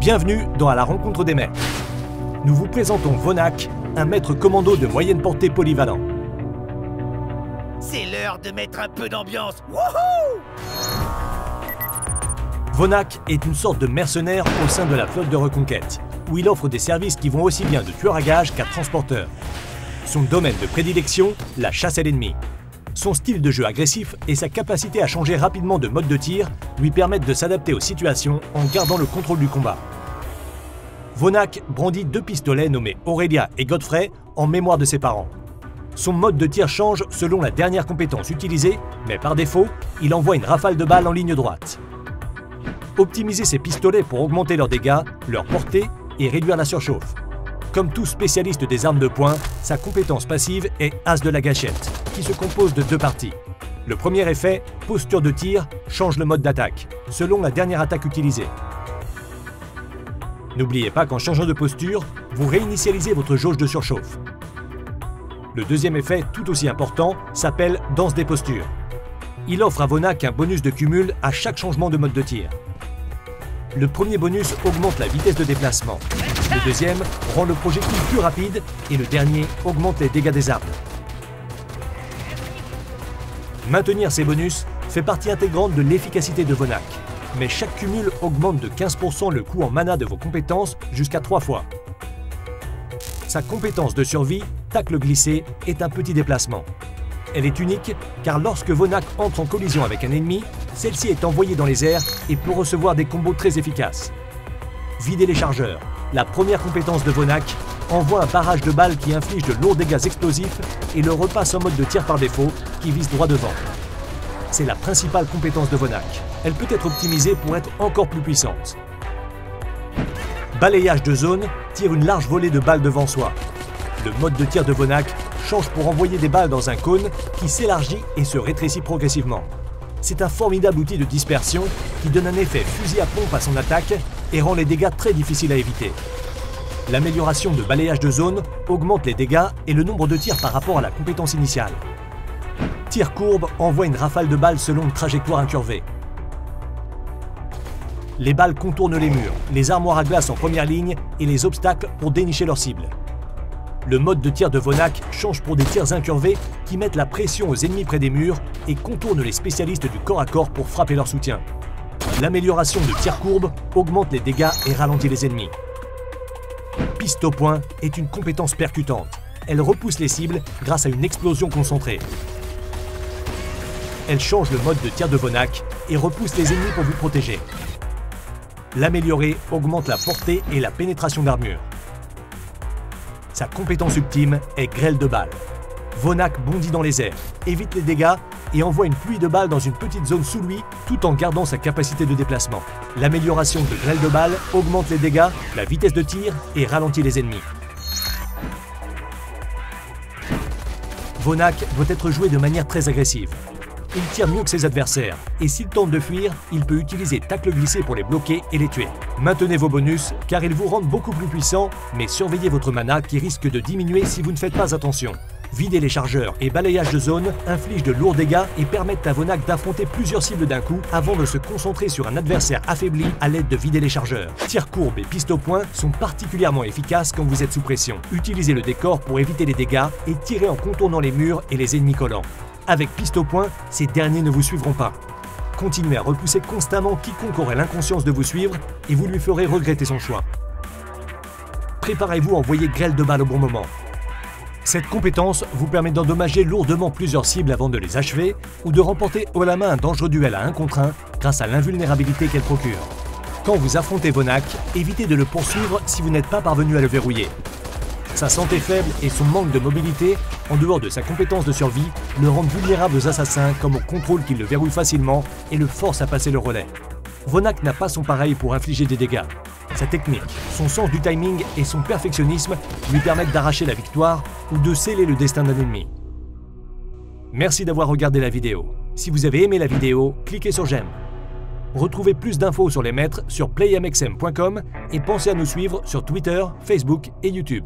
Bienvenue dans À la rencontre des maîtres. Nous vous présentons Vonak, un maître commando de moyenne portée polyvalent. C'est l'heure de mettre un peu d'ambiance. Wouhou! Vonak est une sorte de mercenaire au sein de la flotte de reconquête, où il offre des services qui vont aussi bien de tueur à gages qu'à transporteur. Son domaine de prédilection, la chasse à l'ennemi. Son style de jeu agressif et sa capacité à changer rapidement de mode de tir lui permettent de s'adapter aux situations en gardant le contrôle du combat. Vonak brandit 2 pistolets nommés Aurelia et Godfrey en mémoire de ses parents. Son mode de tir change selon la dernière compétence utilisée, mais par défaut, il envoie une rafale de balles en ligne droite. Optimiser ses pistolets pour augmenter leurs dégâts, leur portée et réduire la surchauffe. Comme tout spécialiste des armes de poing, sa compétence passive est As de la gâchette, qui se compose de 2 parties. Le premier effet, posture de tir, change le mode d'attaque, selon la dernière attaque utilisée. N'oubliez pas qu'en changeant de posture, vous réinitialisez votre jauge de surchauffe. Le deuxième effet, tout aussi important, s'appelle Danse des postures. Il offre à Vonak un bonus de cumul à chaque changement de mode de tir. Le premier bonus augmente la vitesse de déplacement. Le deuxième rend le projectile plus rapide et le dernier augmente les dégâts des armes. Maintenir ces bonus fait partie intégrante de l'efficacité de Vonak, mais chaque cumul augmente de 15% le coût en mana de vos compétences jusqu'à 3 fois. Sa compétence de survie, tacle glissé, est un petit déplacement. Elle est unique car lorsque Vonak entre en collision avec un ennemi, celle-ci est envoyée dans les airs et peut recevoir des combos très efficaces. Vider les chargeurs, la première compétence de Vonak, envoie un barrage de balles qui inflige de lourds dégâts explosifs et le repasse en mode de tir par défaut qui vise droit devant. C'est la principale compétence de Vonak. Elle peut être optimisée pour être encore plus puissante. Balayage de zone tire une large volée de balles devant soi. Le mode de tir de Vonak change pour envoyer des balles dans un cône qui s'élargit et se rétrécit progressivement. C'est un formidable outil de dispersion qui donne un effet fusil à pompe à son attaque et rend les dégâts très difficiles à éviter. L'amélioration de balayage de zone augmente les dégâts et le nombre de tirs par rapport à la compétence initiale. Tir courbe envoie une rafale de balles selon une trajectoire incurvée. Les balles contournent les murs, les armoires à glace en première ligne et les obstacles pour dénicher leur cible. Le mode de tir de Vonak change pour des tirs incurvés qui mettent la pression aux ennemis près des murs et contournent les spécialistes du corps à corps pour frapper leur soutien. L'amélioration de tir courbe augmente les dégâts et ralentit les ennemis. Piste au point est une compétence percutante. Elle repousse les cibles grâce à une explosion concentrée. Elle change le mode de tir de Vonak et repousse les ennemis pour vous protéger. L'améliorer augmente la portée et la pénétration d'armure. Sa compétence ultime est grêle de balles. Vonak bondit dans les airs, évite les dégâts et envoie une pluie de balles dans une petite zone sous lui tout en gardant sa capacité de déplacement. L'amélioration de grêle de balles augmente les dégâts, la vitesse de tir et ralentit les ennemis. Vonak doit être joué de manière très agressive. Il tire mieux que ses adversaires, et s'il tente de fuir, il peut utiliser tacle glissé pour les bloquer et les tuer. Maintenez vos bonus, car ils vous rendent beaucoup plus puissants, mais surveillez votre mana qui risque de diminuer si vous ne faites pas attention. Vider les chargeurs et balayage de zone infligent de lourds dégâts et permettent à Vonak d'affronter plusieurs cibles d'un coup avant de se concentrer sur un adversaire affaibli à l'aide de vider les chargeurs. Tir courbe et piste au point sont particulièrement efficaces quand vous êtes sous pression. Utilisez le décor pour éviter les dégâts et tirez en contournant les murs et les ennemis collants. Avec piste au point, ces derniers ne vous suivront pas. Continuez à repousser constamment quiconque aurait l'inconscience de vous suivre et vous lui ferez regretter son choix. Préparez-vous à envoyer grêle de balles au bon moment. Cette compétence vous permet d'endommager lourdement plusieurs cibles avant de les achever ou de remporter haut la main un dangereux duel à 1 contre 1 grâce à l'invulnérabilité qu'elle procure. Quand vous affrontez Vonak, évitez de le poursuivre si vous n'êtes pas parvenu à le verrouiller. Sa santé faible et son manque de mobilité, en dehors de sa compétence de survie, le rendent vulnérable aux assassins comme au contrôle qui le verrouille facilement et le force à passer le relais. Vonak n'a pas son pareil pour infliger des dégâts. Sa technique, son sens du timing et son perfectionnisme lui permettent d'arracher la victoire ou de sceller le destin d'un ennemi. Merci d'avoir regardé la vidéo. Si vous avez aimé la vidéo, cliquez sur j'aime. Retrouvez plus d'infos sur les maîtres sur playmxm.com et pensez à nous suivre sur Twitter, Facebook et YouTube.